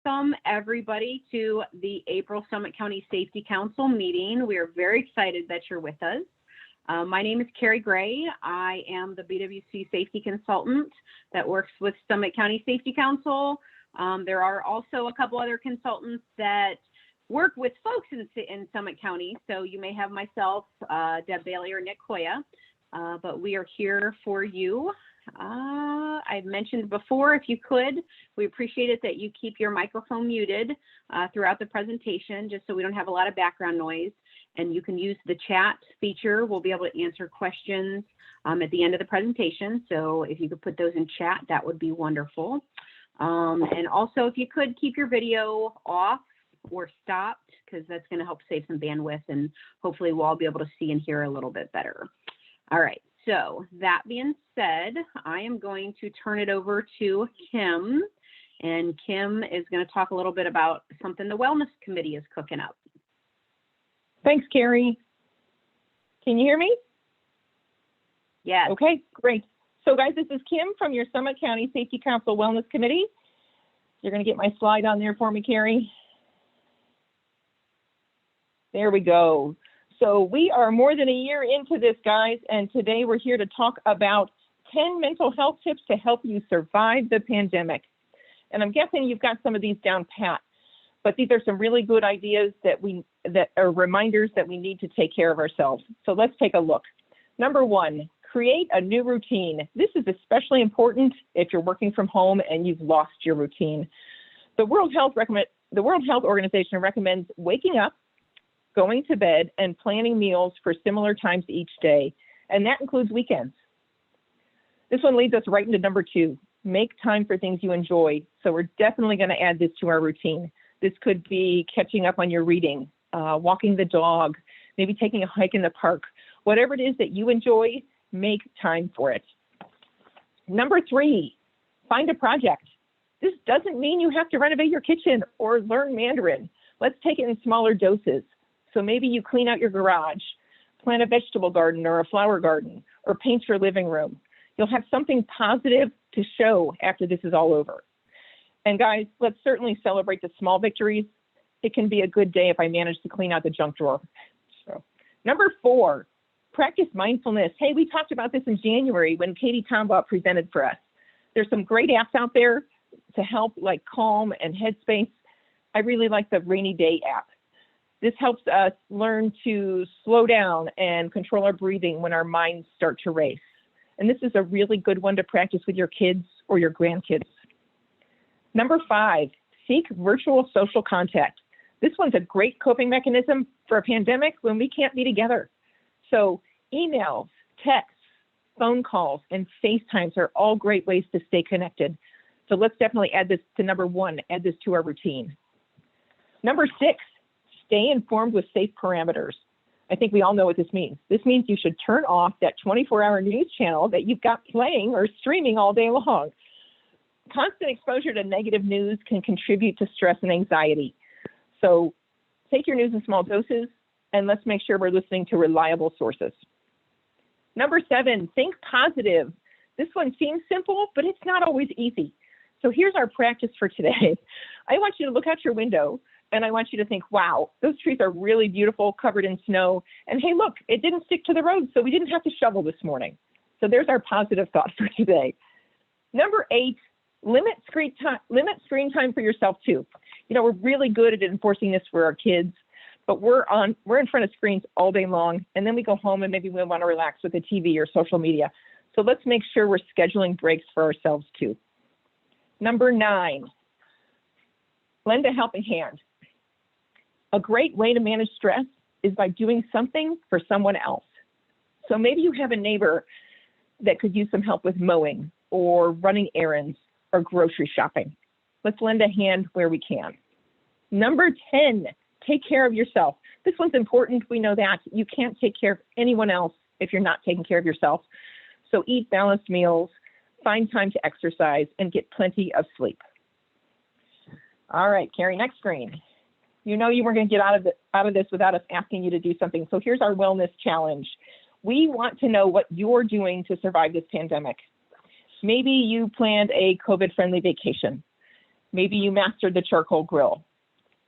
welcome everybody to the April Summit County Safety Council meeting. We are very excited that you're with us. My name is Carrie Gray. I am the BWC safety consultant that works with Summit County Safety Council. There are also a couple other consultants that work with folks in Summit County. So you may have myself, Deb Bailey or Nick Koya, but we are here for you. I've mentioned before, if you could, we appreciate it that you keep your microphone muted throughout the presentation, just so we don't have a lot of background noise. And you can use the chat feature. We'll be able to answer questions at the end of the presentation. So if you could put those in chat, that would be wonderful. And also, if you could keep your video off or stopped, because that's going to help save some bandwidth, and hopefully we'll all be able to see and hear a little bit better. All right. So that being said, I am going to turn it over to Kim, and Kim is going to talk a little bit about something the Wellness Committee is cooking up. Thanks, Carrie. Can you hear me? Yes. Okay, great. So guys, this is Kim from your Summit County Safety Council Wellness Committee. You're going to get my slide on there for me, Carrie. There we go. So we are more than a year into this, guys, and today we're here to talk about 10 mental health tips to help you survive the pandemic. And I'm guessing you've got some of these down pat, but these are some really good ideas that are reminders that we need to take care of ourselves. So let's take a look. Number one, create a new routine. This is especially important if you're working from home and you've lost your routine. The World Health Organization recommends waking up, going to bed, and planning meals for similar times each day, and that includes weekends. This one leads us right into number two, make time for things you enjoy. So we're definitely going to add this to our routine. This could be catching up on your reading, walking the dog, maybe taking a hike in the park. Whatever it is that you enjoy, make time for it. Number three, find a project. This doesn't mean you have to renovate your kitchen or learn Mandarin. Let's take it in smaller doses. So maybe you clean out your garage, plant a vegetable garden or a flower garden, or paint your living room. You'll have something positive to show after this is all over. And guys, let's certainly celebrate the small victories. It can be a good day if I manage to clean out the junk drawer. So, number four, practice mindfulness. Hey, we talked about this in January when Katie Tombaugh presented for us. There's some great apps out there to help, like Calm and Headspace. I really like the Rainy Day app. This helps us learn to slow down and control our breathing when our minds start to race. And this is a really good one to practice with your kids or your grandkids. Number five, seek virtual social contact. This one's a great coping mechanism for a pandemic when we can't be together. So emails, texts, phone calls, and FaceTimes are all great ways to stay connected. So let's definitely add this to number one, add this to our routine. Number six, stay informed with safe parameters. I think we all know what this means. This means you should turn off that 24-hour news channel that you've got playing or streaming all day long. Constant exposure to negative news can contribute to stress and anxiety. So take your news in small doses, and let's make sure we're listening to reliable sources. Number seven, think positive. This one seems simple, but it's not always easy. So here's our practice for today. I want you to look out your window, and I want you to think, wow, those trees are really beautiful, covered in snow. And hey, look, it didn't stick to the road, so we didn't have to shovel this morning. So there's our positive thought for today. Number eight, limit screen time for yourself too. You know, we're really good at enforcing this for our kids, but we're in front of screens all day long, and then we go home and maybe we want to relax with the TV or social media. So let's make sure we're scheduling breaks for ourselves too. Number nine, lend a helping hand. A great way to manage stress is by doing something for someone else. So maybe you have a neighbor that could use some help with mowing or running errands or grocery shopping. Let's lend a hand where we can. Number 10, take care of yourself. This one's important. We know that. You can't take care of anyone else if you're not taking care of yourself. So eat balanced meals, find time to exercise, and get plenty of sleep. All right, Carrie, next screen. You know you weren't going to get out of this without us asking you to do something. So here's our wellness challenge. We want to know what you're doing to survive this pandemic. Maybe you planned a COVID-friendly vacation. Maybe you mastered the charcoal grill.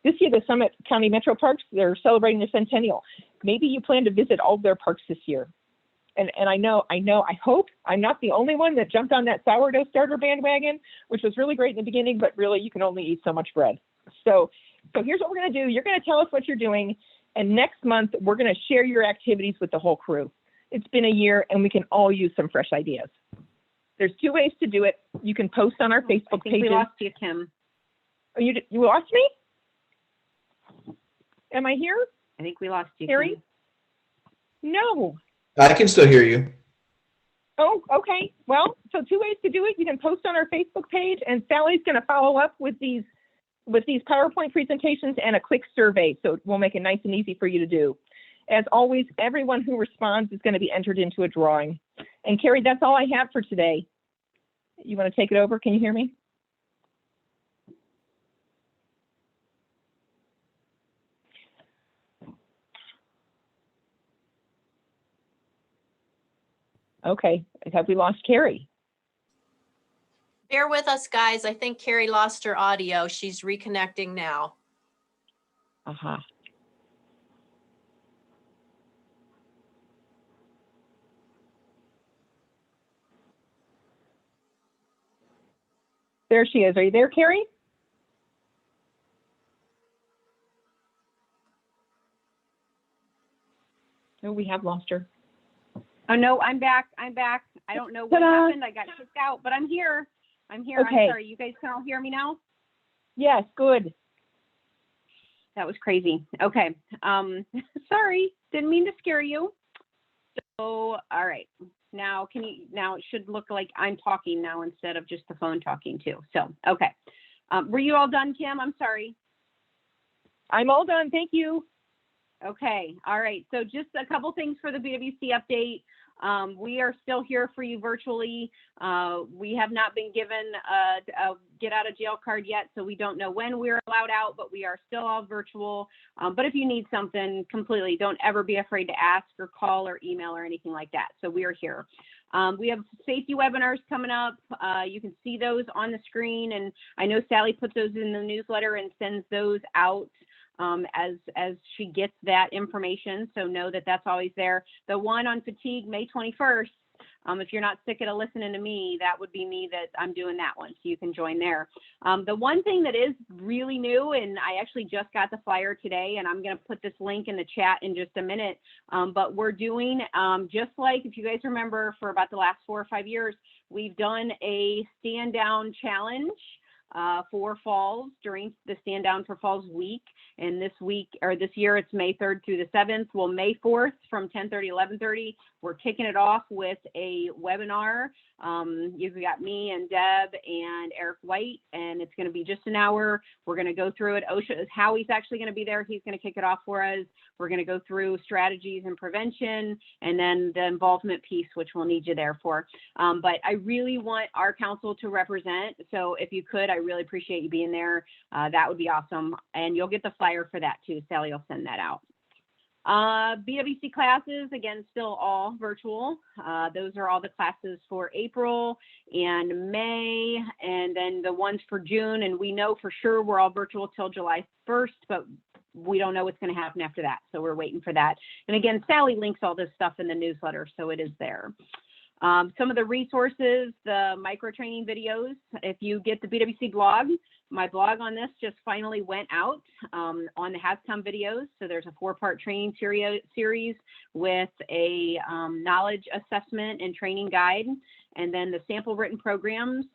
This year, the Summit County Metro Parks, they're celebrating the centennial. Maybe you plan to visit all of their parks this year. And I hope I'm not the only one that jumped on that sourdough starter bandwagon, which was really great in the beginning, but really you can only eat so much bread. So here's what we're going to do. You're going to tell us what you're doing, and next month we're going to share your activities with the whole crew. It's been a year, and we can all use some fresh ideas. There's 2 ways to do it. You can post on our Facebook pages. We lost you, Kim. Oh, you lost me? Am I here? I think we lost you, Harry? Kim. No. I can still hear you. Oh, okay. Well, so 2 ways to do it. You can post on our Facebook page, and Sally's going to follow up with these PowerPoint presentations and a quick survey, so we'll make it nice and easy for you to do. As always, everyone who responds is going to be entered into a drawing. And Carrie, that's all I have for today. You want to take it over? Can you hear me? Okay, have we lost Carrie? Bear with us, guys. I think Carrie lost her audio. She's reconnecting now. Uh-huh. There she is. Are you there, Carrie? No, we have lost her. Oh, no, I'm back. I don't know what happened. I got kicked out, but I'm here. Okay. I'm sorry. You guys can all hear me now? Yes, good. That was crazy. Okay. Sorry. Didn't mean to scare you. So, all right. Now it should look like I'm talking now instead of just the phone talking too. So, okay. Were you all done, Kim? I'm sorry. I'm all done. Thank you. Okay. All right. So just a couple things for the BWC update. We are still here for you virtually. We have not been given a get out of jail card yet, so we don't know when we're allowed out, but we are still all virtual. But if you need something completely, don't ever be afraid to ask or call or email or anything like that. So we are here. We have safety webinars coming up. You can see those on the screen, and I know Sally puts those in the newsletter and sends those out as she gets that information. So know that that's always there. The one on fatigue, May 21st, if you're not sick of listening to me, that would be me that I'm doing that one. So you can join there. The one thing that is really new, and I actually just got the flyer today, and I'm going to put this link in the chat in just a minute. But we're doing, just like if you guys remember for about the last 4 or 5 years, we've done a stand down challenge for falls during the Stand Down for Falls week. And this year it's May 3rd through the 7th. Well, May 4th from 10:30 to 11:30, we're kicking it off with a webinar. You've got me and Deb and Eric White, and it's going to be just an hour. We're going to go through it. Howie's actually going to be there. He's going to kick it off for us. We're going to go through strategies and prevention, and then the involvement piece, which we'll need you there for. But I really want our council to represent. So if you could, I really appreciate you being there. That would be awesome. And you'll get the flyer for that too. Sally will send that out. BWC classes, again, still all virtual. Those are all the classes for April and May, and then the ones for June. And we know for sure we're all virtual till July 1st, but we don't know what's going to happen after that. So we're waiting for that. And again, Sally links all this stuff in the newsletter, so it is there. Some of the resources, the micro training videos, if you get the BWC blog, my blog on this just finally went out on the HasCom videos. So there's a 4-part training series with a knowledge assessment and training guide. And then the sample written programs,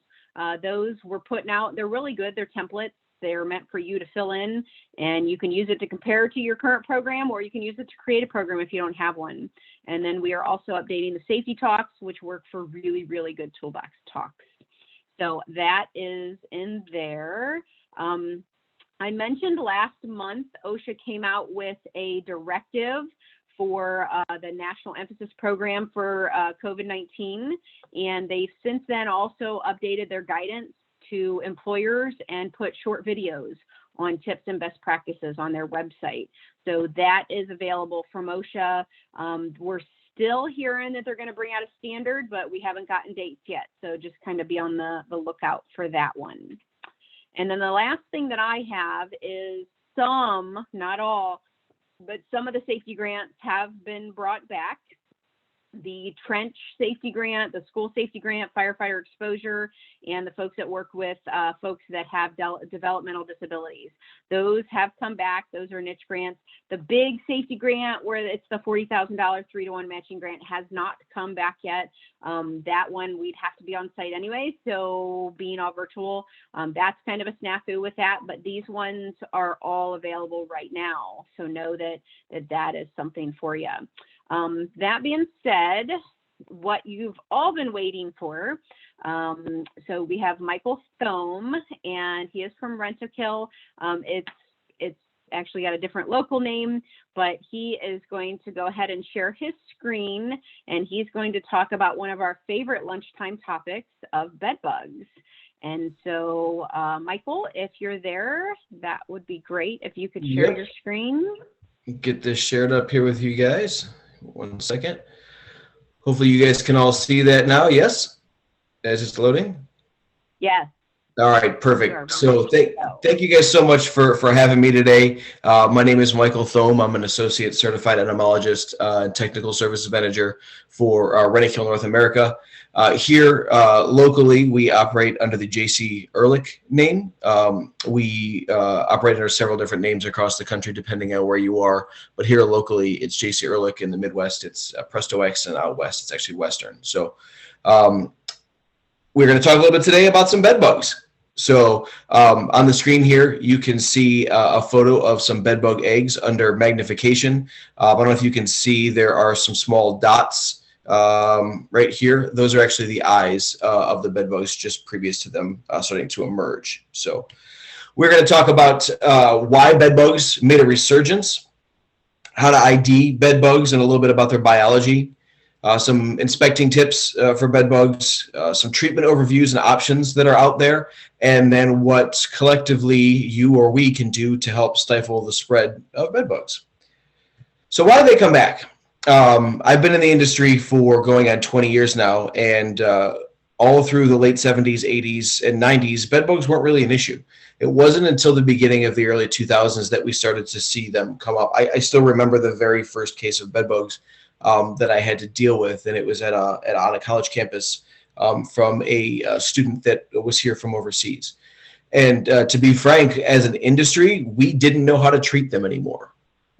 those we're putting out. They're really good. They're templates. They're meant for you to fill in, and you can use it to compare to your current program, or you can use it to create a program if you don't have one. And then we are also updating the safety talks, which work for really, really good toolbox talks. So that is in there. I mentioned last month, OSHA came out with a directive for the National Emphasis Program for COVID-19, and they've since then also updated their guidance to employers and put short videos on tips and best practices on their website. So that is available from OSHA. We're still hearing that they're going to bring out a standard, but we haven't gotten dates yet. So just kind of be on the lookout for that one. And then the last thing that I have is some, not all, but some of the safety grants have been brought back. The trench safety grant, the school safety grant, firefighter exposure, and the folks that work with folks that have developmental disabilities. Those have come back. Those are niche grants. The big safety grant, where it's the $40,000 3-to-1 matching grant, has not come back yet. That one we'd have to be on site anyway. So being all virtual, that's kind of a snafu with that. But these ones are all available right now. So know that is something for you. That being said, what you've all been waiting for. So we have Michael Thome, and he is from Rentokil. It's actually got a different local name, but he is going to go ahead and share his screen, and he's going to talk about one of our favorite lunchtime topics of bed bugs. And so, Michael, if you're there, that would be great if you could share your screen. Get this shared up here with you guys. 1 second. Hopefully you guys can all see that now. Yes? As it's loading? Yes. All right, perfect. So thank you guys so much for having me today. My name is Michael Thome. I'm an associate certified entomologist and technical services manager for Rentokil North America. Here locally, we operate under the JC Ehrlich name. We operate under several different names across the country, depending on where you are. But here locally, it's JC Ehrlich. In the Midwest, it's Presto X, and out west, it's actually Western. So we're going to talk a little bit today about some bed bugs. So on the screen here, you can see a photo of some bed bug eggs under magnification. I don't know if you can see, there are some small dots right here. Those are actually the eyes of the bed bugs just previous to them starting to emerge. So we're going to talk about why bed bugs made a resurgence, how to ID bed bugs, and a little bit about their biology. Some inspecting tips for bed bugs, some treatment overviews and options that are out there, and then what collectively you or we can do to help stifle the spread of bed bugs. So why do they come back? I've been in the industry for going on 20 years now, and all through the late 70s, 80s, and 90s, bed bugs weren't really an issue. It wasn't until the beginning of the early 2000s that we started to see them come up. I still remember the very first case of bed bugs that I had to deal with, and it was on a college campus from a student that was here from overseas. And to be frank, as an industry, we didn't know how to treat them anymore.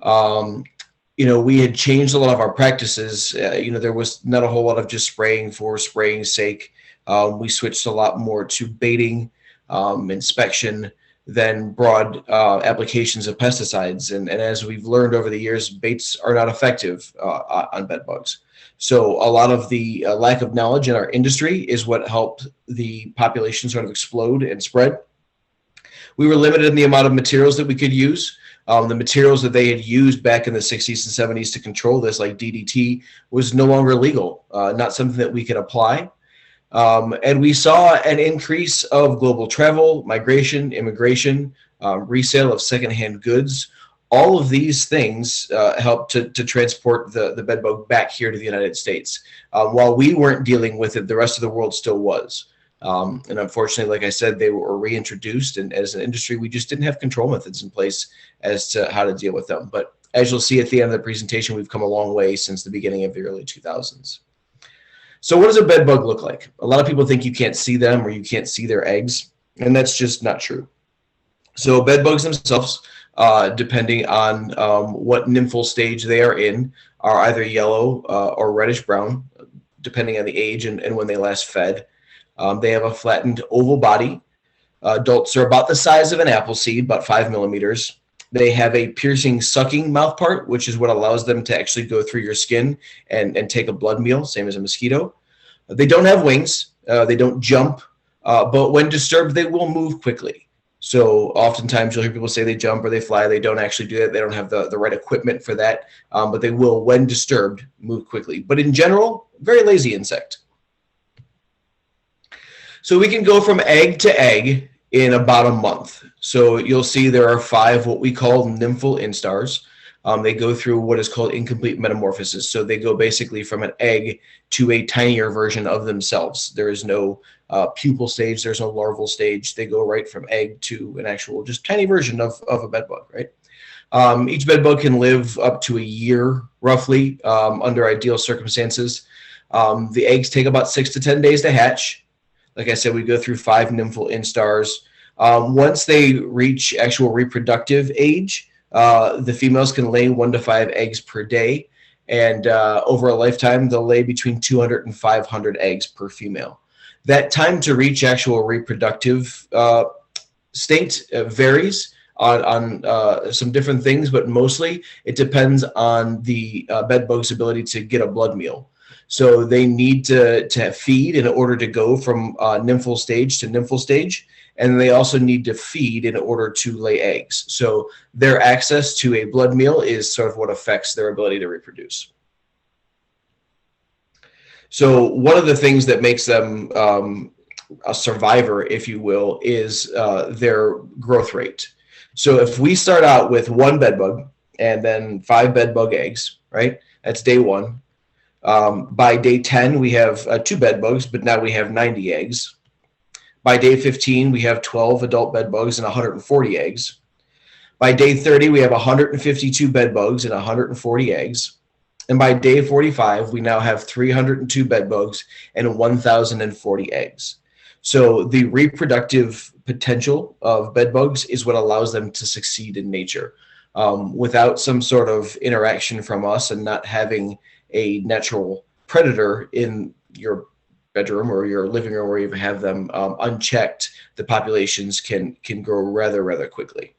We had changed a lot of our practices. There was not a whole lot of just spraying for spraying's sake. We switched a lot more to baiting, inspection, than broad applications of pesticides. And as we've learned over the years, baits are not effective on bed bugs. So a lot of the lack of knowledge in our industry is what helped the population sort of explode and spread. We were limited in the amount of materials that we could use. The materials that they had used back in the 60s and 70s to control this, like DDT, was no longer legal, not something that we could apply. And we saw an increase of global travel, migration, immigration, resale of secondhand goods. All of these things helped to transport the bed bug back here to the United States. While we weren't dealing with it, the rest of the world still was. And unfortunately, like I said, they were reintroduced. And as an industry, we just didn't have control methods in place as to how to deal with them. But as you'll see at the end of the presentation, we've come a long way since the beginning of the early 2000s. So what does a bed bug look like? A lot of people think you can't see them or you can't see their eggs, and that's just not true. So bed bugs themselves, depending on what nymphal stage they are in, are either yellow or reddish brown, depending on the age and when they last fed. They have a flattened oval body. Adults are about the size of an apple seed, about 5 millimeters. They have a piercing sucking mouth part, which is what allows them to actually go through your skin and take a blood meal, same as a mosquito. They don't have wings. They don't jump. But when disturbed, they will move quickly. So oftentimes you'll hear people say they jump or they fly. They don't actually do that. They don't have the right equipment for that. But they will, when disturbed, move quickly. But in general, very lazy insect. So we can go from egg to egg in about a month. So you'll see there are 5 what we call nymphal instars. They go through what is called incomplete metamorphosis. So they go basically from an egg to a tinier version of themselves. There is no pupal stage. There's no larval stage. They go right from egg to an actual just tiny version of a bedbug, right? Each bedbug can live up to a year, roughly, under ideal circumstances. The eggs take about 6 to 10 days to hatch. Like I said, we go through 5 nymphal instars. Once they reach actual reproductive age, the females can lay 1 to 5 eggs per day. And over a lifetime, they'll lay between 200 and 500 eggs per female. That time to reach actual reproductive state varies on some different things, but mostly it depends on the bedbug's ability to get a blood meal. So they need to feed in order to go from nymphal stage to nymphal stage, and they also need to feed in order to lay eggs. So their access to a blood meal is sort of what affects their ability to reproduce. So one of the things that makes them a survivor, if you will, is their growth rate. So if we start out with 1 bedbug and then 5 bedbug eggs, right? That's day 1. By day 10, we have 2 bedbugs, but now we have 90 eggs. By day 15, we have 12 adult bedbugs and 140 eggs. By day 30, we have 152 bedbugs and 140 eggs. And by day 45, we now have 302 bedbugs and 1,040 eggs. So the reproductive potential of bedbugs is what allows them to succeed in nature. Without some sort of interaction from us and not having a natural predator in your bedroom or your living room where you have them unchecked, the populations can grow rather quickly.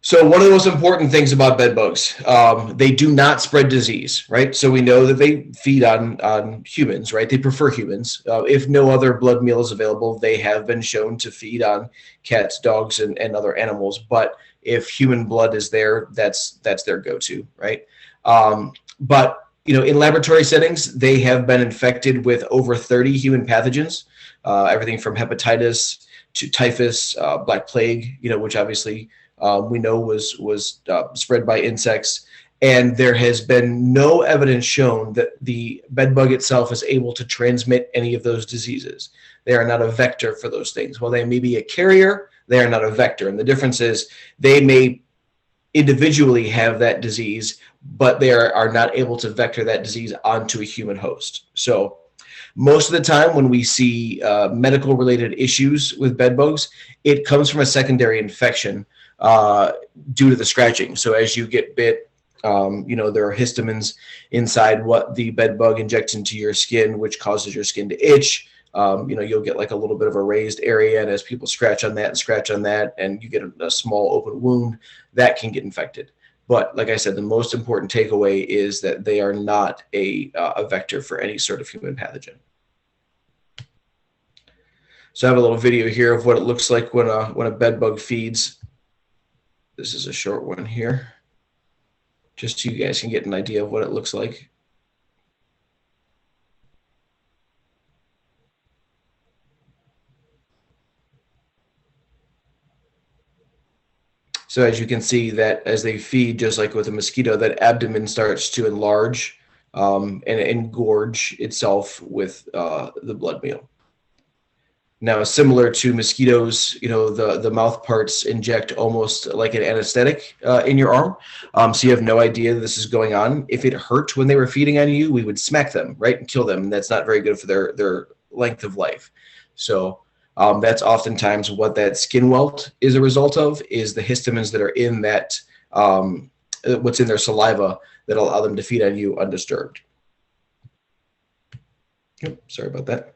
So one of the most important things about bedbugs, they do not spread disease, right? So we know that they feed on humans, right? They prefer humans. If no other blood meal is available, they have been shown to feed on cats, dogs, and other animals. But if human blood is there, that's their go-to, right? But in laboratory settings, they have been infected with over 30 human pathogens, everything from hepatitis to typhus, black plague, which obviously we know was spread by insects. And there has been no evidence shown that the bedbug itself is able to transmit any of those diseases. They are not a vector for those things. While they may be a carrier, they are not a vector. And the difference is they may individually have that disease, but they are not able to vector that disease onto a human host. So most of the time when we see medical related issues with bedbugs, it comes from a secondary infection due to the scratching. So as you get bit, there are histamines inside what the bedbug injects into your skin, which causes your skin to itch. You'll get like a little bit of a raised area, and as people scratch on that and you get a small open wound, that can get infected. But like I said, the most important takeaway is that they are not a vector for any sort of human pathogen. So I have a little video here of what it looks like when a bedbug feeds. This is a short one here, just so you guys can get an idea of what it looks like. So as you can see that as they feed, just like with a mosquito, that abdomen starts to enlarge and engorge itself with the blood meal. Now, similar to mosquitoes, the mouth parts inject almost like an anesthetic in your arm. So you have no idea this is going on. If it hurt when they were feeding on you, we would smack them, right, and kill them. And that's not very good for their length of life. So that's oftentimes what that skin welt is a result of, is the histamines that are in that, what's in their saliva that allow them to feed on you undisturbed. Yep, sorry about that.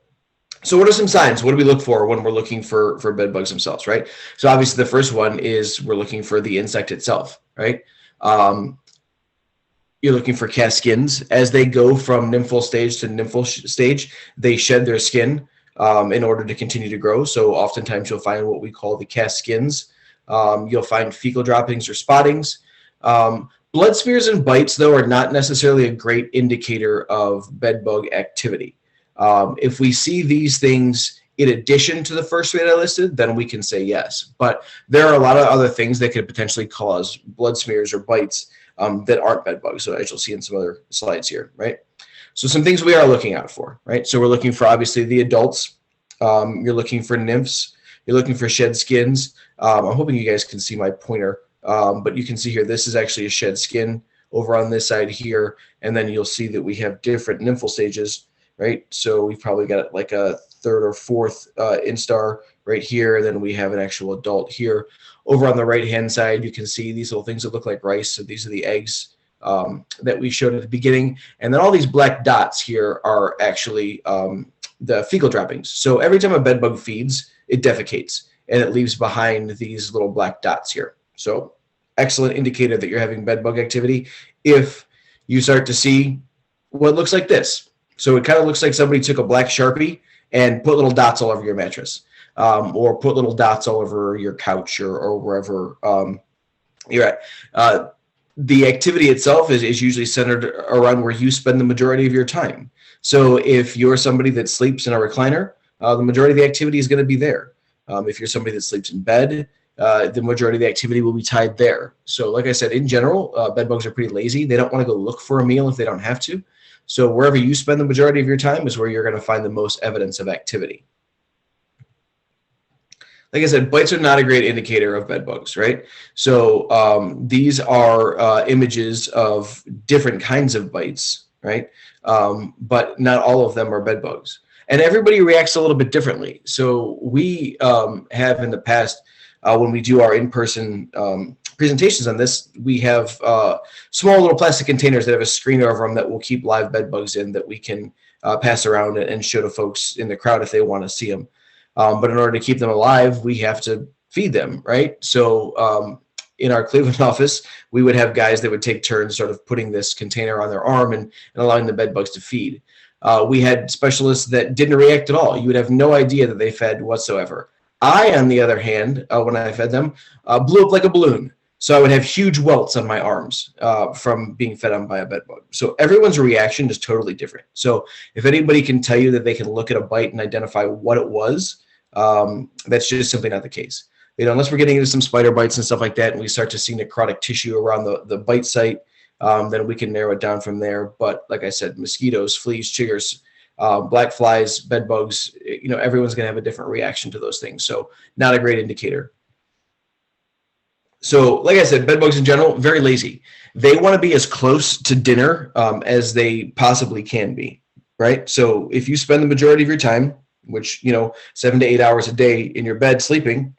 So what are some signs? What do we look for when we're looking for bedbugs themselves, right? So obviously the first one is we're looking for the insect itself, right? You're looking for cast skins. As they go from nymphal stage to nymphal stage, they shed their skin in order to continue to grow. So oftentimes you'll find what we call the cast skins. You'll find fecal droppings or spottings. Blood smears and bites, though, are not necessarily a great indicator of bedbug activity. If we see these things in addition to the first rate I listed, then we can say yes. But there are a lot of other things that could potentially cause blood smears or bites that aren't bed bugs. So as you'll see in some other slides here, right? So some things we are looking out for, right? So we're looking for obviously the adults. You're looking for nymphs. You're looking for shed skins. I'm hoping you guys can see my pointer, but you can see here, this is actually a shed skin over on this side here. And then you'll see that we have different nymphal stages, right? So we've probably got like a third or fourth instar right here. Then we have an actual adult here. Over on the right-hand side, you can see these little things that look like rice. So these are the eggs that we showed at the beginning. And then all these black dots here are actually the fecal droppings. So every time a bed bug feeds, it defecates, and it leaves behind these little black dots here. So excellent indicator that you're having bed bug activity if you start to see what looks like this. So it kind of looks like somebody took a black Sharpie and put little dots all over your mattress, or put little dots all over your couch or wherever you're at. The activity itself is usually centered around where you spend the majority of your time. So if you're somebody that sleeps in a recliner, the majority of the activity is going to be there. If you're somebody that sleeps in bed, the majority of the activity will be tied there. So like I said, in general, bed bugs are pretty lazy. They don't want to go look for a meal if they don't have to. So wherever you spend the majority of your time is where you're going to find the most evidence of activity. Like I said, bites are not a great indicator of bed bugs, right? So these are images of different kinds of bites, right? But not all of them are bed bugs. And everybody reacts a little bit differently. So we have in the past, when we do our in-person presentations on this, we have small little plastic containers that have a screen over them that will keep live bed bugs in that we can pass around and show to folks in the crowd if they want to see them. But in order to keep them alive, we have to feed them, right? So in our Cleveland office, we would have guys that would take turns sort of putting this container on their arm and allowing the bed bugs to feed. We had specialists that didn't react at all. You would have no idea that they fed whatsoever. I, on the other hand, when I fed them, blew up like a balloon. So I would have huge welts on my arms from being fed on by a bed bug. So everyone's reaction is totally different. So if anybody can tell you that they can look at a bite and identify what it was, that's just simply not the case. You know, unless we're getting into some spider bites and stuff like that, and we start to see necrotic tissue around the bite site, then we can narrow it down from there. But like I said, mosquitoes, fleas, chiggers, black flies, bed bugs, you know, everyone's going to have a different reaction to those things. So not a great indicator. So like I said, bed bugs in general, very lazy. They want to be as close to dinner as they possibly can be, right? So if you spend the majority of your time, which, you know, 7 to 8 hours a day in your bed sleeping,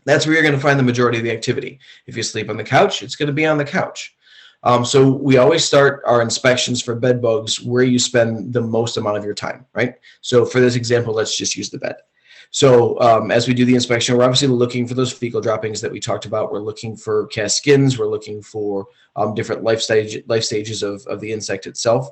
that's where you're going to find the majority of the activity. If you sleep on the couch, it's going to be on the couch. So we always start our inspections for bed bugs where you spend the most amount of your time, right? So for this example, let's just use the bed. So as we do the inspection, we're obviously looking for those fecal droppings that we talked about. We're looking for cast skins. We're looking for different life stages of the insect itself.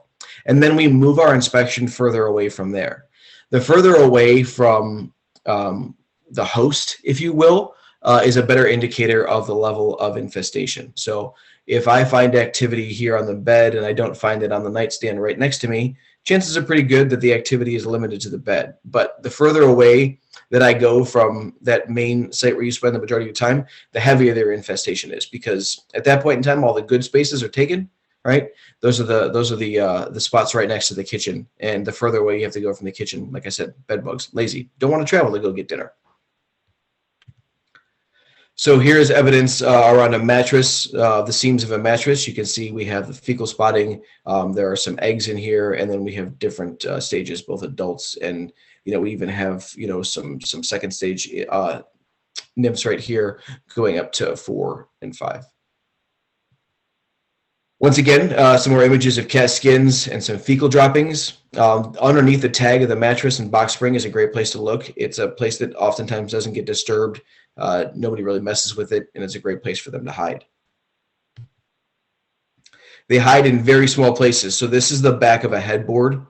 And then we move our inspection further away from there. The further away from the host, if you will, is a better indicator of the level of infestation. So if I find activity here on the bed and I don't find it on the nightstand right next to me, chances are pretty good that the activity is limited to the bed. But the further away that I go from that main site where you spend the majority of your time, the heavier their infestation is, because at that point in time, all the good spaces are taken, right? Those are the spots right next to the kitchen. And the further away you have to go from the kitchen, like I said, bed bugs, lazy, don't want to travel to go get dinner. So here's evidence around a mattress, the seams of a mattress. You can see we have the fecal spotting. There are some eggs in here, and then we have different stages, both adults and, you know, we even have, you know, some second stage nymphs right here going up to 4 and 5. Once again, some more images of cast skins and some fecal droppings. Underneath the tag of the mattress and box spring is a great place to look. It's a place that oftentimes doesn't get disturbed. Nobody really messes with it, and it's a great place for them to hide. They hide in very small places. So this is the back of a headboard.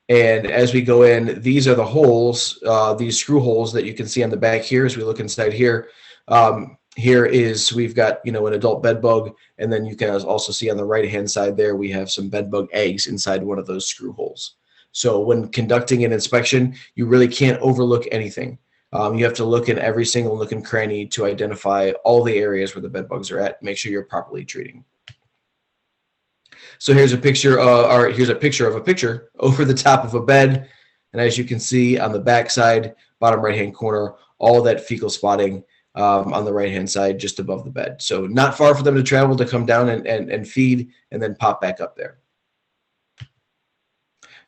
And as we go in, these are the holes, these screw holes that you can see on the back here. As we look inside here, here is, we've got, you know, an adult bed bug. And then you can also see on the right-hand side there, we have some bed bug eggs inside one of those screw holes. So when conducting an inspection, you really can't overlook anything. You have to look in every single nook and cranny to identify all the areas where the bed bugs are at, make sure you're properly treating. So here's a picture, here's a picture of a picture over the top of a bed. And as you can see on the back side, bottom right-hand corner, all that fecal spotting on the right-hand side, just above the bed. So not far for them to travel to come down and feed and then pop back up there.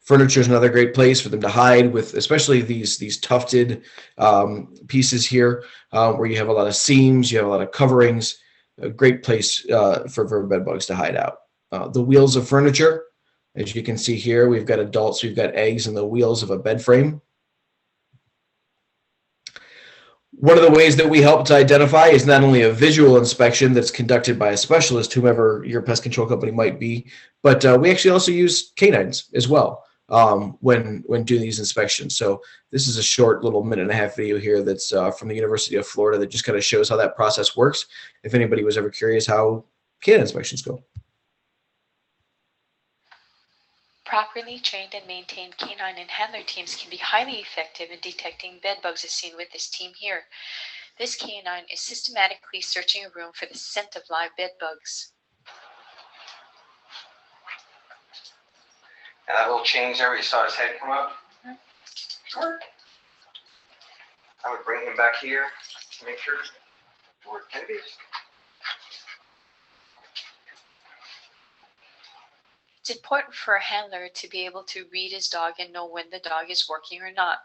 Furniture is another great place for them to hide, with especially these tufted pieces here, where you have a lot of seams, you have a lot of coverings. A great place for bed bugs to hide out. The wheels of furniture, as you can see here, we've got adults, we've got eggs in the wheels of a bed frame. One of the ways that we help to identify is not only a visual inspection that's conducted by a specialist, whomever your pest control company might be, but we actually also use canines as well when doing these inspections. So this is a short little minute-and-a-half video here that's from the University of Florida that just kind of shows how that process works, if anybody was ever curious how canine inspections go. Properly trained and maintained canine and handler teams can be highly effective in detecting bed bugs, as seen with this team here. This canine is systematically searching a room for the scent of live bed bugs. And that little change there, where you saw his head come up. Sure. I would bring him back here to make sure where it is. It's important for a handler to be able to read his dog and know when the dog is working or not.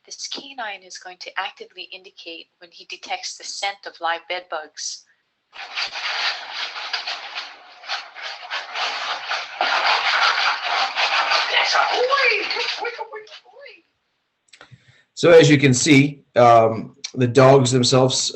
This canine is going to actively indicate when he detects the scent of live bed bugs. So as you can see, the dogs themselves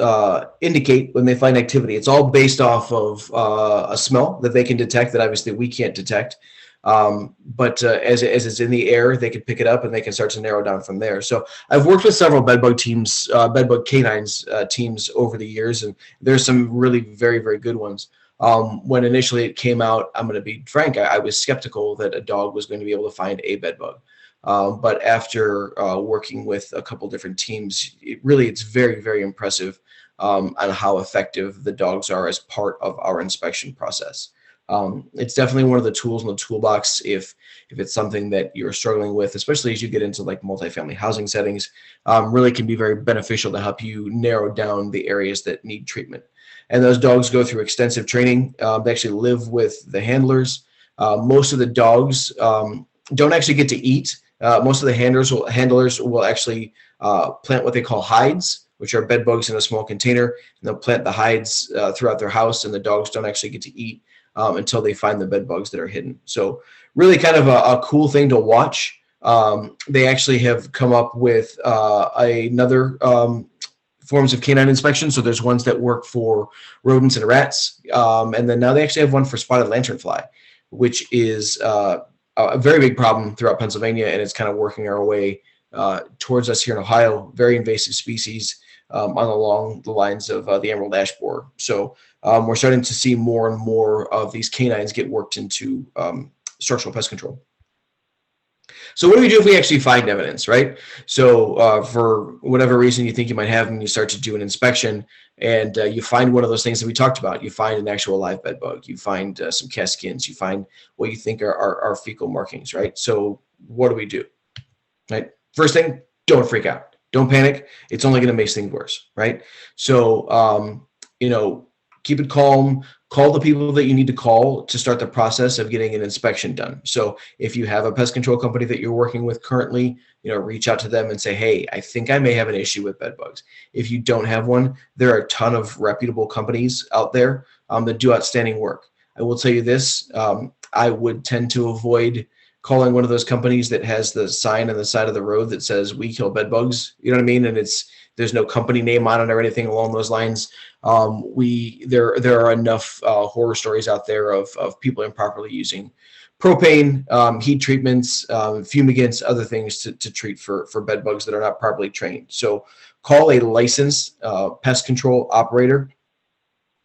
indicate when they find activity. It's all based off of a smell that they can detect that obviously we can't detect. But as it's in the air, they can pick it up and they can start to narrow down from there. So I've worked with several bedbug teams, bedbug canines teams over the years, and there's some really very, very good ones. When initially it came out, I'm going to be frank, I was skeptical that a dog was going to be able to find a bedbug. But after working with a couple different teams, it's very, very impressive on how effective the dogs are as part of our inspection process. It's definitely one of the tools in the toolbox if it's something that you're struggling with, especially as you get into like multifamily housing settings. Really can be very beneficial to help you narrow down the areas that need treatment. And those dogs go through extensive training. They actually live with the handlers. Most of the dogs don't actually get to eat. Most of the handlers will actually plant what they call hides, which are bed bugs in a small container, and they'll plant the hides throughout their house, and the dogs don't actually get to eat until they find the bed bugs that are hidden. So really kind of a cool thing to watch. They actually have come up with another forms of canine inspection. So there's ones that work for rodents and rats. And then now they actually have one for spotted lanternfly, which is a very big problem throughout Pennsylvania. And it's kind of working our way towards us here in Ohio. Very invasive species along the lines of the emerald ash borer. So we're starting to see more and more of these canines get worked into structural pest control. So what do we do if we actually find evidence, right? So for whatever reason you think you might have them, you start to do an inspection and you find one of those things that we talked about. You find an actual live bed bug. You find some cast skins. You find what you think are fecal markings, right? So what do we do, right? First thing, don't freak out. Don't panic. It's only going to make things worse, right? So, keep it calm. Call the people that you need to call to start the process of getting an inspection done. So if you have a pest control company that you're working with currently, reach out to them and say, hey, I think I may have an issue with bed bugs. If you don't have one, there are a ton of reputable companies out there that do outstanding work. I will tell you this, I would tend to avoid calling one of those companies that has the sign on the side of the road that says we kill bed bugs, you know what I mean? And there's no company name on it or anything along those lines. There are enough horror stories out there of people improperly using propane, heat treatments, fumigants, other things to treat for bed bugs that are not properly trained. So call a licensed pest control operator.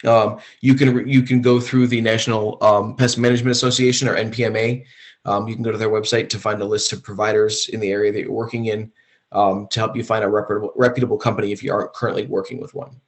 You can go through the National Pest Management Association, or NPMA. You can go to their website to find a list of providers in the area that you're working in, to help you find a reputable company if you aren't currently working with one.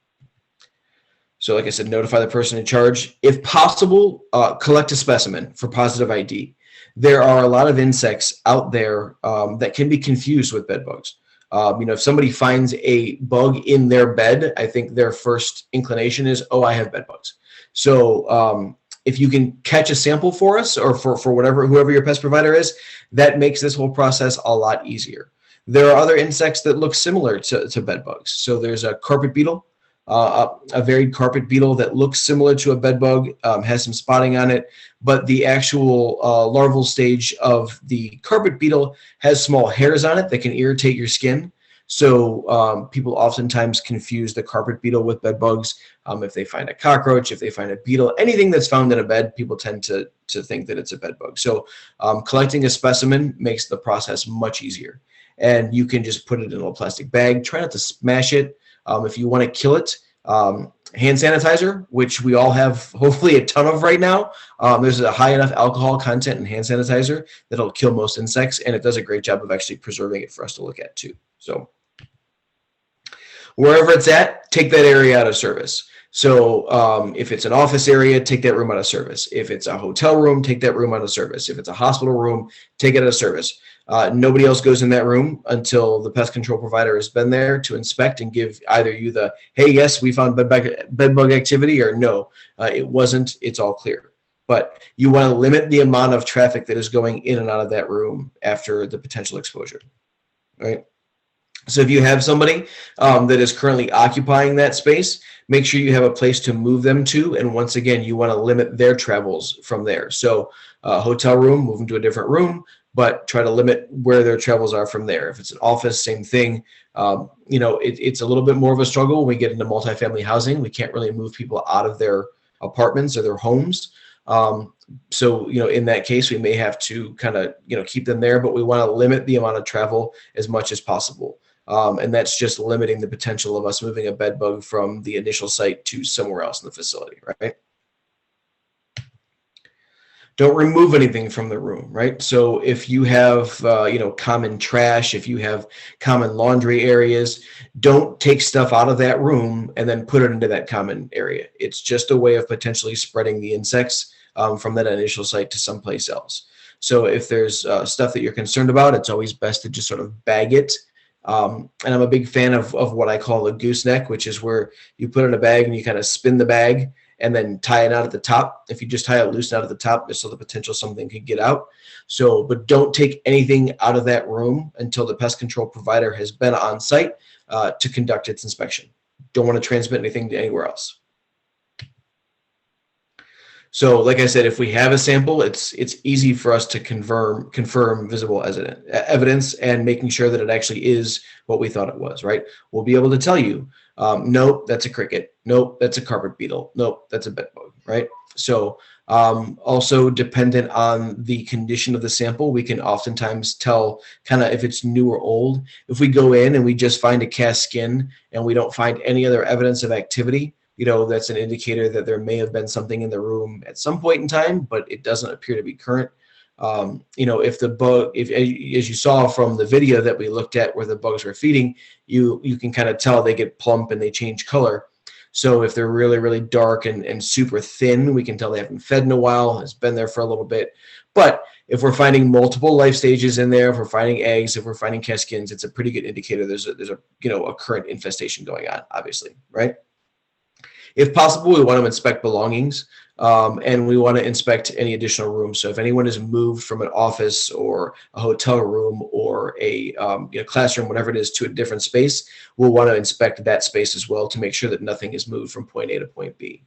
So like I said, notify the person in charge. If possible, collect a specimen for positive ID. There are a lot of insects out there that can be confused with bed bugs. If somebody finds a bug in their bed, I think their first inclination is, oh, I have bed bugs. So if you can catch a sample for us, or for whoever your pest provider is, that makes this whole process a lot easier. There are other insects that look similar to bed bugs. So there's a carpet beetle, a varied carpet beetle that looks similar to a bed bug, has some spotting on it, but the actual larval stage of the carpet beetle has small hairs on it that can irritate your skin. So people oftentimes confuse the carpet beetle with bed bugs. If they find a cockroach, if they find a beetle, anything that's found in a bed, people tend to think that it's a bed bug. So collecting a specimen makes the process much easier. And you can just put it in a plastic bag. Try not to smash it. If you want to kill it, hand sanitizer, which we all have hopefully a ton of right now. There's a high enough alcohol content in hand sanitizer that'll kill most insects, and it does a great job of actually preserving it for us to look at too. So wherever it's at, take that area out of service. So if it's an office area, take that room out of service. If it's a hotel room, take that room out of service. If it's a hospital room, take it out of service. Nobody else goes in that room until the pest control provider has been there to inspect and give either you the, hey, yes, we found bed bug activity, or no, it wasn't, it's all clear. But you want to limit the amount of traffic that is going in and out of that room after the potential exposure, right? So if you have somebody that is currently occupying that space, make sure you have a place to move them to. And once again, you want to limit their travels from there. So hotel room, move them to a different room, but try to limit where their travels are from there. If it's an office, same thing. It's a little bit more of a struggle when we get into multifamily housing. We can't really move people out of their apartments or their homes. So in that case, we may have to kind of, keep them there, but we want to limit the amount of travel as much as possible. And that's just limiting the potential of us moving a bed bug from the initial site to somewhere else in the facility, right? Don't remove anything from the room, right? So if you have, common trash, if you have common laundry areas, don't take stuff out of that room and then put it into that common area. It's just a way of potentially spreading the insects from that initial site to someplace else. So if there's stuff that you're concerned about, it's always best to just sort of bag it. And I'm a big fan of what I call a gooseneck, which is where you put it in a bag and you kind of spin the bag and then tie it out at the top. If you just tie it loose out at the top, there's still the potential something could get out. So, but don't take anything out of that room until the pest control provider has been on site to conduct its inspection. Don't want to transmit anything to anywhere else. So, like I said, if we have a sample, it's easy for us to confirm visible evidence and making sure that it actually is what we thought it was, right? We'll be able to tell you, nope, that's a cricket. Nope, that's a carpet beetle. Nope, that's a bed bug, right? So also dependent on the condition of the sample, we can oftentimes tell kind of if it's new or old. If we go in and we just find a cast skin and we don't find any other evidence of activity, that's an indicator that there may have been something in the room at some point in time, but it doesn't appear to be current. If the bug, as you saw from the video that we looked at where the bugs were feeding, you can kind of tell they get plump and they change color. So if they're really, really dark and super thin, we can tell they haven't fed in a while, it's been there for a little bit. But if we're finding multiple life stages in there, if we're finding eggs, if we're finding cast skins, it's a pretty good indicator there's a current infestation going on, obviously, right? If possible, we want to inspect belongings and we want to inspect any additional rooms. So if anyone is moved from an office or a hotel room or a classroom, whatever it is, to a different space, we'll want to inspect that space as well to make sure that nothing is moved from point A to point B.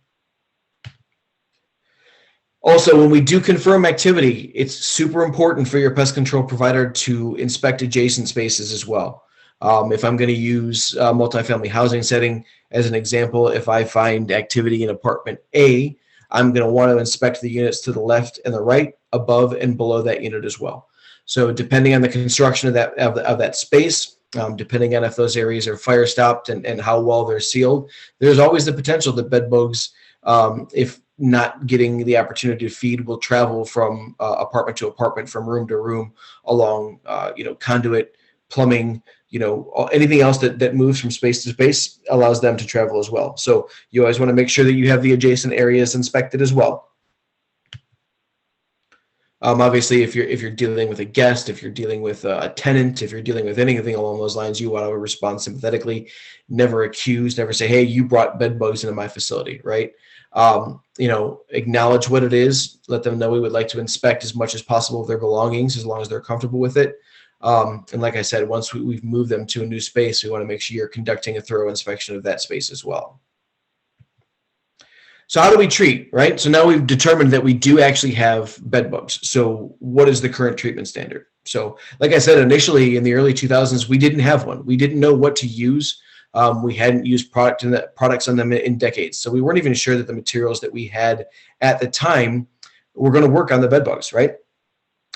Also, when we do confirm activity, it's super important for your pest control provider to inspect adjacent spaces as well. If I'm going to use a multifamily housing setting as an example, if I find activity in apartment A, I'm going to want to inspect the units to the left and the right above and below that unit as well. So depending on the construction of that space, depending on if those areas are fire stopped and how well they're sealed, there's always the potential that bed bugs, if not getting the opportunity to feed, will travel from apartment to apartment, from room to room, along conduit, plumbing, anything else that moves from space to space allows them to travel as well. So you always want to make sure that you have the adjacent areas inspected as well. Obviously, if you're dealing with a guest, if you're dealing with a tenant, if you're dealing with anything along those lines, you want to respond sympathetically. Never accuse, never say, "Hey, you brought bed bugs into my facility," right? Acknowledge what it is. Let them know we would like to inspect as much as possible of their belongings, as long as they're comfortable with it. And like I said, once we've moved them to a new space, we want to make sure you're conducting a thorough inspection of that space as well. So how do we treat, right? So now we've determined that we do actually have bed bugs. So what is the current treatment standard? So like I said, initially in the early 2000s, we didn't have one. We didn't know what to use. We hadn't used products on them in decades. So we weren't even sure that the materials that we had at the time were going to work on the bed bugs, right?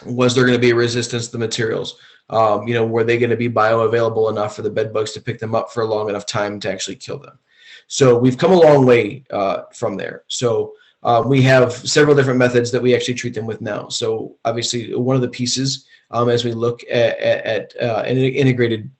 Was there going to be a resistance to the materials? Were they going to be bioavailable enough for the bed bugs to pick them up for a long enough time to actually kill them? So we've come a long way from there. So we have several different methods that we actually treat them with now. So obviously one of the pieces, as we look at an integrated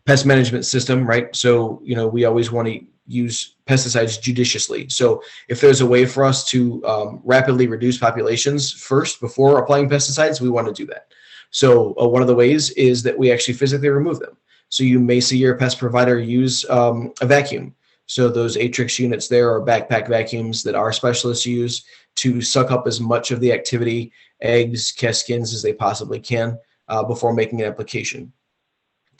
pest management system, right? So, we always want to use pesticides judiciously. So if there's a way for us to rapidly reduce populations first before applying pesticides, we want to do that. So one of the ways is that we actually physically remove them. So you may see your pest provider use a vacuum. So those Atrix units there are backpack vacuums that our specialists use to suck up as much of the activity, eggs, cast skins as they possibly can before making an application.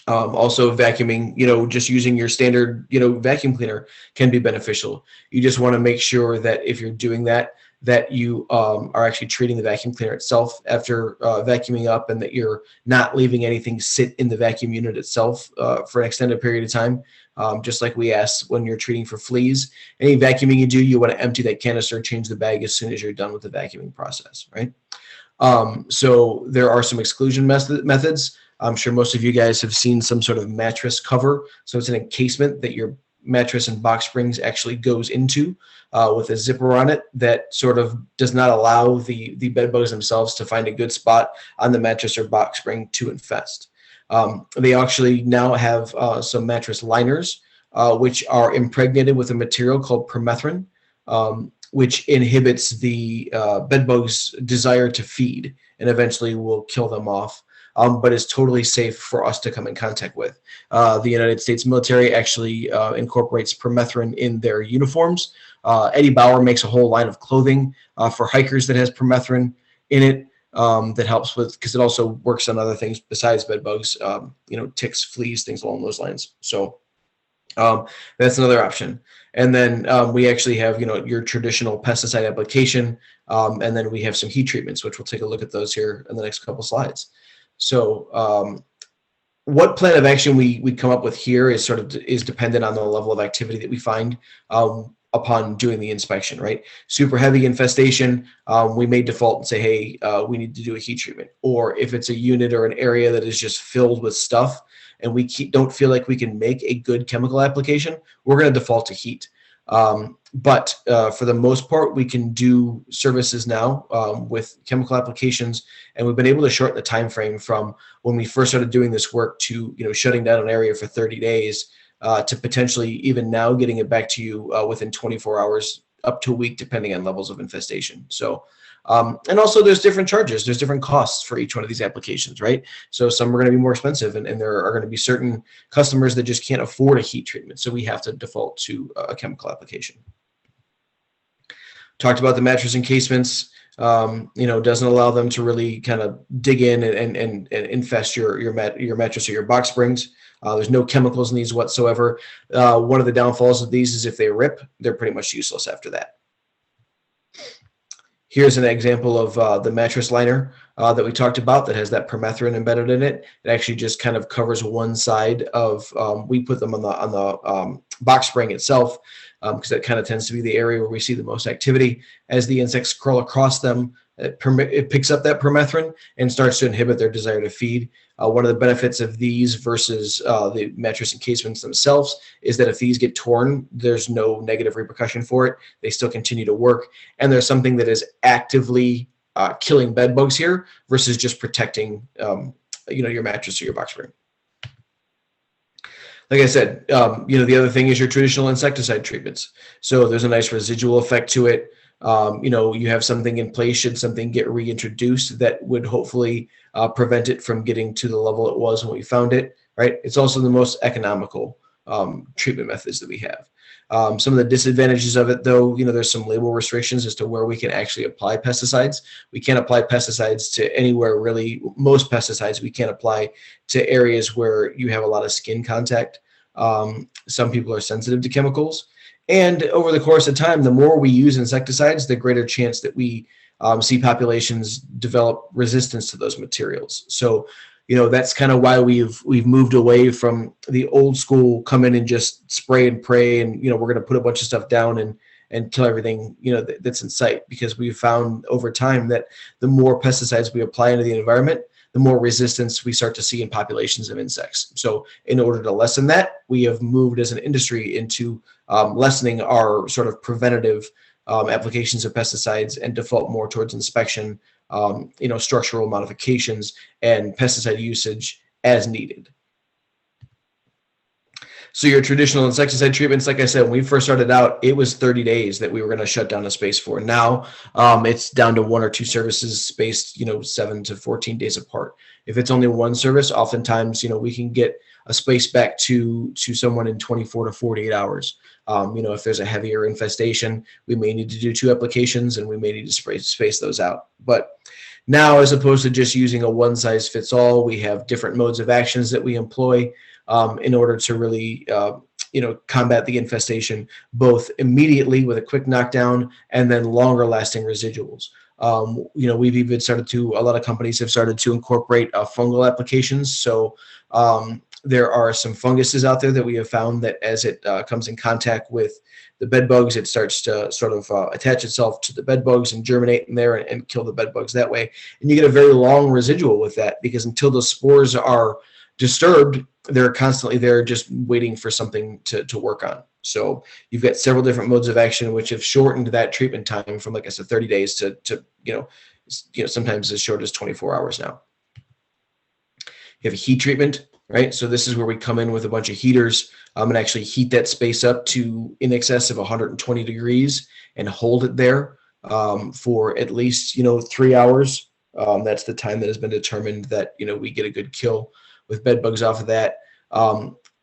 Also vacuuming, just using your standard, vacuum cleaner can be beneficial. You just want to make sure that if you're doing that, that you are actually treating the vacuum cleaner itself after vacuuming up, and that you're not leaving anything sit in the vacuum unit itself for an extended period of time. Just like we asked when you're treating for fleas, any vacuuming you do, you want to empty that canister, change the bag as soon as you're done with the vacuuming process, right? So there are some exclusion methods. I'm sure most of you guys have seen some sort of mattress cover. So it's an encasement that your mattress and box springs actually goes into with a zipper on it that sort of does not allow the bed bugs themselves to find a good spot on the mattress or box spring to infest. They actually now have some mattress liners, which are impregnated with a material called permethrin, which inhibits the bed bugs' desire to feed and eventually will kill them off. But is totally safe for us to come in contact with. The United States military actually incorporates permethrin in their uniforms. Eddie Bauer makes a whole line of clothing for hikers that has permethrin in it that helps with, because it also works on other things besides bed bugs, ticks, fleas, things along those lines. So that's another option. And then we actually have, your traditional pesticide application, and then we have some heat treatments, which we'll take a look at those here in the next couple slides. So what plan of action we come up with here is dependent on the level of activity that we find upon doing the inspection, right? Super heavy infestation, we may default and say, hey, we need to do a heat treatment. Or if it's a unit or an area that is just filled with stuff and we don't feel like we can make a good chemical application, we're going to default to heat. But for the most part, we can do services now with chemical applications, and we've been able to shorten the time frame from when we first started doing this work to shutting down an area for 30 days to potentially even now getting it back to you within 24 hours up to a week, depending on levels of infestation. So and also there's different charges, there's different costs for each one of these applications, right? So some are going to be more expensive, and there are going to be certain customers that just can't afford a heat treatment, so we have to default to a chemical application. Talked about the mattress encasements, doesn't allow them to really kind of dig in and infest your mattress or your box springs. There's no chemicals in these whatsoever. One of the downfalls of these is if they rip, they're pretty much useless after that. Here's an example of the mattress liner that we talked about that has that permethrin embedded in it. It actually just kind of covers one side of, we put them on box spring itself, because that kind of tends to be the area where we see the most activity. As the insects crawl across them, it picks up that permethrin and starts to inhibit their desire to feed. One of the benefits of these versus the mattress encasements themselves is that if these get torn, there's no negative repercussion for it. They still continue to work, and there's something that is actively killing bed bugs here versus just protecting your mattress or your box spring. Like I said, the other thing is your traditional insecticide treatments. So there's a nice residual effect to it. You have something in place should something get reintroduced that would hopefully prevent it from getting to the level it was when we found it, right? It's also the most economical treatment methods that we have. Some of the disadvantages of it, though, there's some label restrictions as to where we can actually apply pesticides. We can't apply pesticides to anywhere, really. Most pesticides we can't apply to areas where you have a lot of skin contact. Some people are sensitive to chemicals. And over the course of time, the more we use insecticides, the greater chance that we see populations develop resistance to those materials. So, that's kind of why we've moved away from the old school come in and just spray and pray, and we're going to put a bunch of stuff down and kill everything that's in sight, because we've found over time that the more pesticides we apply into the environment, the more resistance we start to see in populations of insects. So in order to lessen that, we have moved as an industry into lessening our sort of preventative applications of pesticides and default more towards inspection, structural modifications, and pesticide usage as needed. So your traditional insecticide treatments, like I said, when we first started out, it was 30 days that we were going to shut down a space for. Now it's down to 1 or 2 services spaced, 7 to 14 days apart. If it's only one service, oftentimes, we can get a space back to someone in 24 to 48 hours. If there's a heavier infestation, we may need to do 2 applications, and we may need to space those out. But now, as opposed to just using a one-size-fits-all, we have different modes of actions that we employ in order to really, combat the infestation, both immediately with a quick knockdown and then longer-lasting residuals. We've even a lot of companies have started to incorporate fungal applications. So there are some funguses out there that we have found that as it comes in contact with the bed bugs, it starts to sort of attach itself to the bed bugs and germinate in there and kill the bed bugs that way. And you get a very long residual with that, because until the spores are disturbed, they're constantly there just waiting for something to work on. So you've got several different modes of action which have shortened that treatment time from, like I said, 30 days to sometimes as short as 24 hours now. You have a heat treatment, right? So this is where we come in with a bunch of heaters and actually heat that space up to in excess of 120 degrees and hold it there for at least 3 hours. That's the time that has been determined that we get a good kill with bed bugs off of that.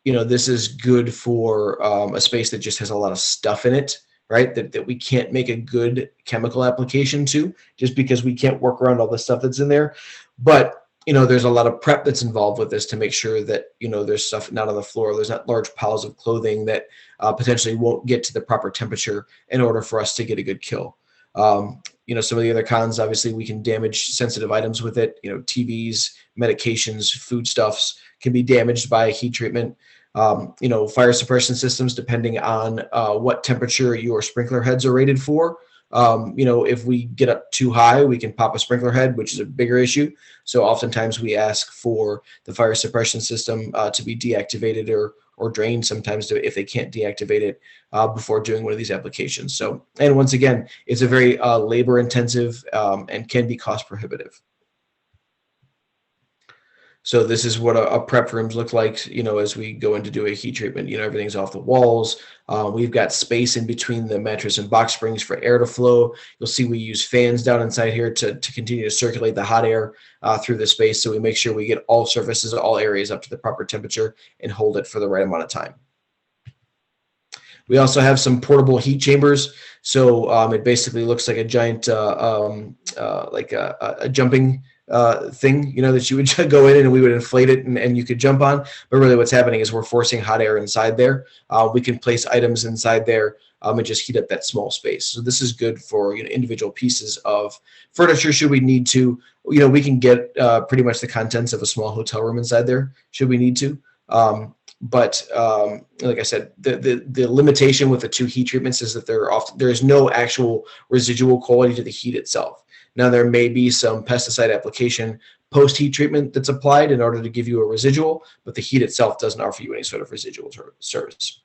This is good for a space that just has a lot of stuff in it, right? That we can't make a good chemical application to, just because we can't work around all the stuff that's in there. But there's a lot of prep that's involved with this to make sure that there's stuff not on the floor. There's not large piles of clothing that potentially won't get to the proper temperature in order for us to get a good kill. Some of the other cons, obviously, we can damage sensitive items with it. TVs, medications, foodstuffs can be damaged by a heat treatment. Fire suppression systems, depending on what temperature your sprinkler heads are rated for. If we get up too high, we can pop a sprinkler head, which is a bigger issue. So oftentimes we ask for the fire suppression system to be deactivated or drained sometimes if they can't deactivate it before doing one of these applications. So, and once again, it's a very labor intensive and can be cost prohibitive. So this is what a prep rooms look like, as we go in to do a heat treatment. Everything's off the walls. We've got space in between the mattress and box springs for air to flow. You'll see we use fans down inside here to continue to circulate the hot air through the space. So we make sure we get all surfaces, all areas up to the proper temperature and hold it for the right amount of time. We also have some portable heat chambers. So it basically looks like a giant, like a jumping thing, that you would go in and we would inflate it and you could jump on. But really what's happening is we're forcing hot air inside there. We can place items inside there and just heat up that small space. So this is good for individual pieces of furniture should we need to. We can get pretty much the contents of a small hotel room inside there should we need to. Like I said, the limitation with the 2 heat treatments is that there is no actual residual quality to the heat itself. Now, there may be some pesticide application post heat treatment that's applied in order to give you a residual, but the heat itself doesn't offer you any sort of residual service.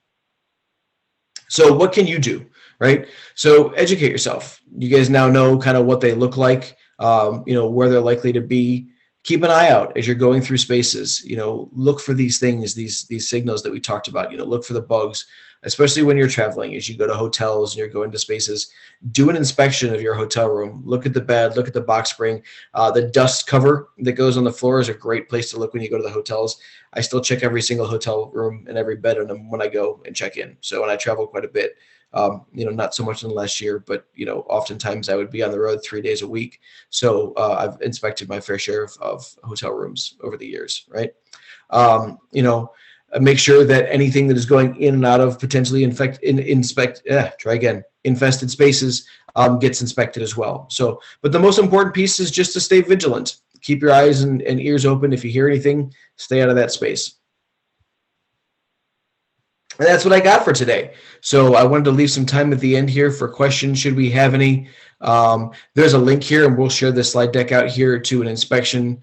So what can you do, right? So educate yourself. You guys now know kind of what they look like, where they're likely to be. Keep an eye out as you're going through spaces. Look for these things, these signals that we talked about. Look for the bugs, especially when you're traveling. As you go to hotels and you're going to spaces, do an inspection of your hotel room. Look at the bed, look at the box spring. The dust cover that goes on the floor is a great place to look when you go to the hotels. I still check every single hotel room and every bed on them when I go and check in. So when I travel quite a bit, not so much in the last year, but oftentimes I would be on the road 3 days a week. So I've inspected my fair share of hotel rooms over the years, right? Make sure that anything that is going in and out of potentially infested spaces gets inspected as well. So, but the most important piece is just to stay vigilant. Keep your eyes and ears open. If you hear anything, stay out of that space. And that's what I got for today. So I wanted to leave some time at the end here for questions, should we have any. There's a link here, and we'll share this slide deck out here to an inspection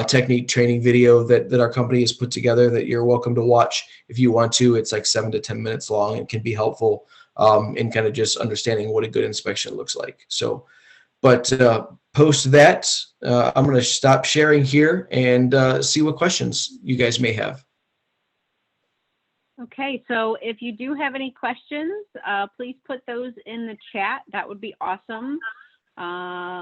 technique training video that our company has put together that you're welcome to watch if you want to. It's like 7 to 10 minutes long and can be helpful in kind of just understanding what a good inspection looks like. So, but post that, I'm going to stop sharing here and see what questions you guys may have. Okay, so if you do have any questions, please put those in the chat. That would be awesome.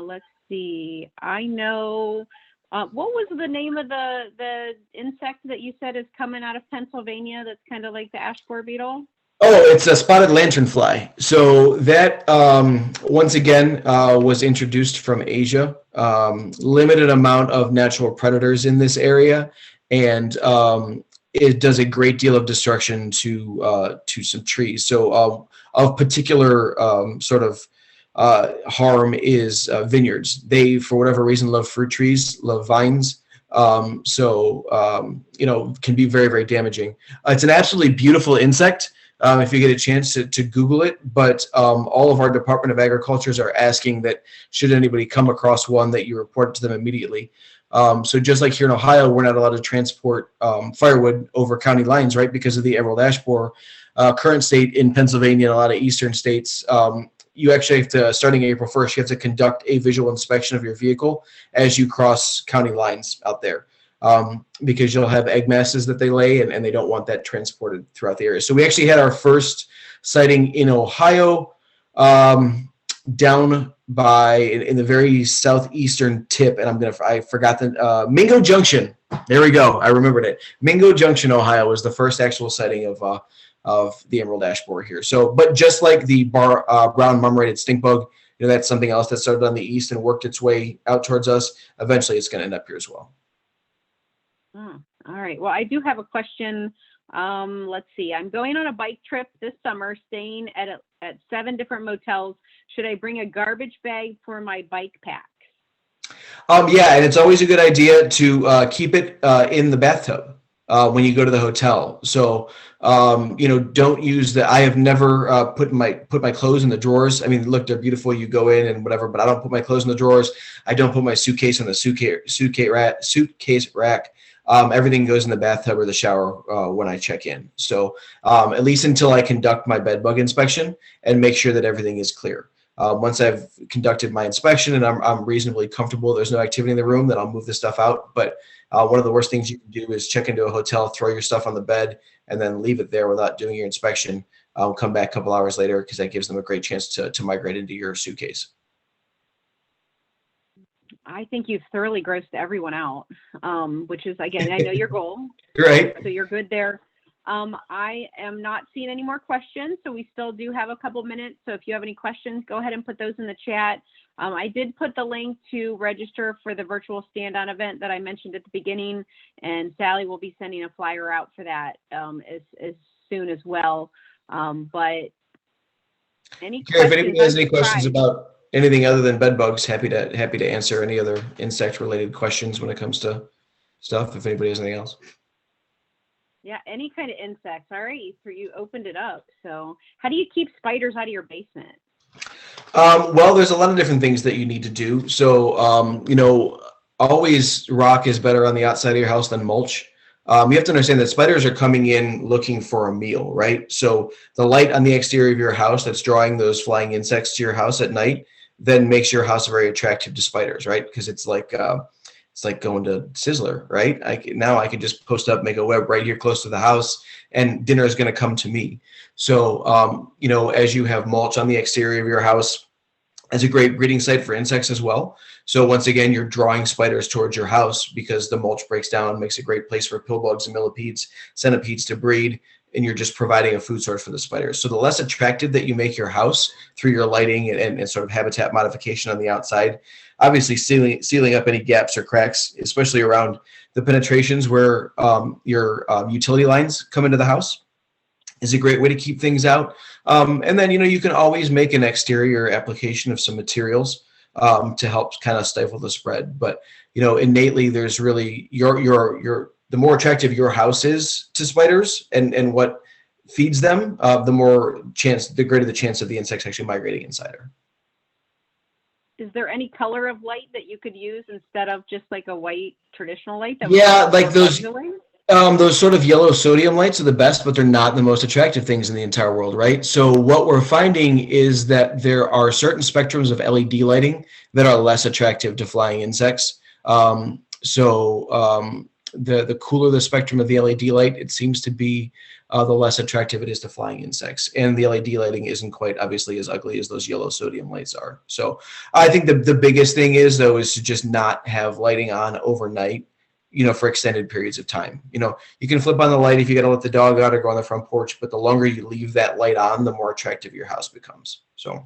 Let's see. I know, what was the name of the insect that you said is coming out of Pennsylvania that's kind of like the ash borer beetle? Oh, it's a spotted lanternfly. So that, once again, was introduced from Asia. Limited amount of natural predators in this area, and it does a great deal of destruction to some trees. So of particular harm is vineyards. They, for whatever reason, love fruit trees, love vines. Can be very, very damaging. It's an absolutely beautiful insect. If you get a chance to Google it, but all of our Department of Agricultures are asking that should anybody come across one, that you report it to them immediately. So just like here in Ohio, we're not allowed to transport firewood over county lines, right, because of the emerald ash borer. Current state in Pennsylvania and a lot of eastern states, you actually have to, starting April 1st, you have to conduct a visual inspection of your vehicle as you cross county lines out there. Because you'll have egg masses that they lay, and they don't want that transported throughout the area. So we actually had our first sighting in Ohio, down by in the very southeastern tip, and I forgot the Mingo Junction. There we go. I remembered it. Mingo Junction, Ohio, was the first actual sighting of the emerald ash borer here. So, but just like the brown mum-rated stink bug, that's something else that started on the east and worked its way out towards us. Eventually, it's going to end up here as well. All right. Well, I do have a question. Let's see. I'm going on a bike trip this summer, staying at 7 different motels. Should I bring a garbage bag for my bike packs? Yeah, and it's always a good idea to keep it in the bathtub when you go to the hotel. So, don't use I have never put my clothes in the drawers. I mean, look, they're beautiful. You go in and whatever, but I don't put my clothes in the drawers. I don't put my suitcase in the suitcase rack. Everything goes in the bathtub or the shower when I check in. So at least until I conduct my bed bug inspection and make sure that everything is clear. Once I've conducted my inspection and I'm reasonably comfortable, there's no activity in the room, then I'll move the stuff out. But one of the worst things you can do is check into a hotel, throw your stuff on the bed, and then leave it there without doing your inspection. Come back a couple hours later, because that gives them a great chance to migrate into your suitcase. I think you've thoroughly grossed everyone out, which is, again, I know your goal. Right. So you're good there. I am not seeing any more questions, so we still do have a couple minutes. So if you have any questions, go ahead and put those in the chat. I did put the link to register for the virtual stand-on event that I mentioned at the beginning, and Sally will be sending a flyer out for that as soon as well. But any Gary, if questions? anybody has any questions about anything other than bed bugs, happy to answer any other insect related questions when it comes to stuff, if anybody has anything else. Yeah, any kind of insects. All right, so you opened it up. So how do you keep spiders out of your basement? Well, there's a lot of different things that you need to do. So, always rock is better on the outside of your house than mulch. You have to understand that spiders are coming in looking for a meal, right? So the light on the exterior of your house that's drawing those flying insects to your house at night then makes your house very attractive to spiders, right? Because it's like going to Sizzler, right? Now I can just post up, make a web right here close to the house, and dinner is going to come to me. So, as you have mulch on the exterior of your house, as a great breeding site for insects as well. So once again, you're drawing spiders towards your house because the mulch breaks down, makes a great place for pillbugs and millipedes, centipedes to breed, and you're just providing a food source for the spiders. So the less attractive that you make your house through your lighting and sort of habitat modification on the outside, obviously sealing up any gaps or cracks, especially around the penetrations where your utility lines come into the house, is a great way to keep things out. And then, you can always make an exterior application of some materials to help kind of stifle the spread. But, innately, there's really the more attractive your house is to spiders and what feeds them, the greater the chance of the insects actually migrating inside her. Is there any color of light that you could use instead of just like a white traditional light? Yeah, like those sort of yellow sodium lights are the best, but they're not the most attractive things in the entire world, right? So what we're finding is that there are certain spectrums of LED lighting that are less attractive to flying insects. The cooler the spectrum of the LED light, it seems to be the less attractive it is to flying insects. And the LED lighting isn't quite obviously as ugly as those yellow sodium lights are. So I think the biggest thing is to just not have lighting on overnight, for extended periods of time. You can flip on the light if you got to let the dog out or go on the front porch, but the longer you leave that light on, the more attractive your house becomes. So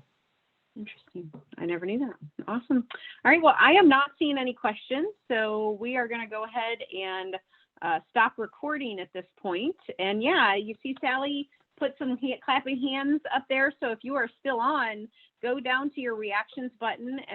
interesting. I never knew that. Awesome. All right. Well, I am not seeing any questions, so we are going to go ahead and stop recording at this point. And yeah, you see Sally put some clapping hands up there. So if you are still on, go down to your reactions button and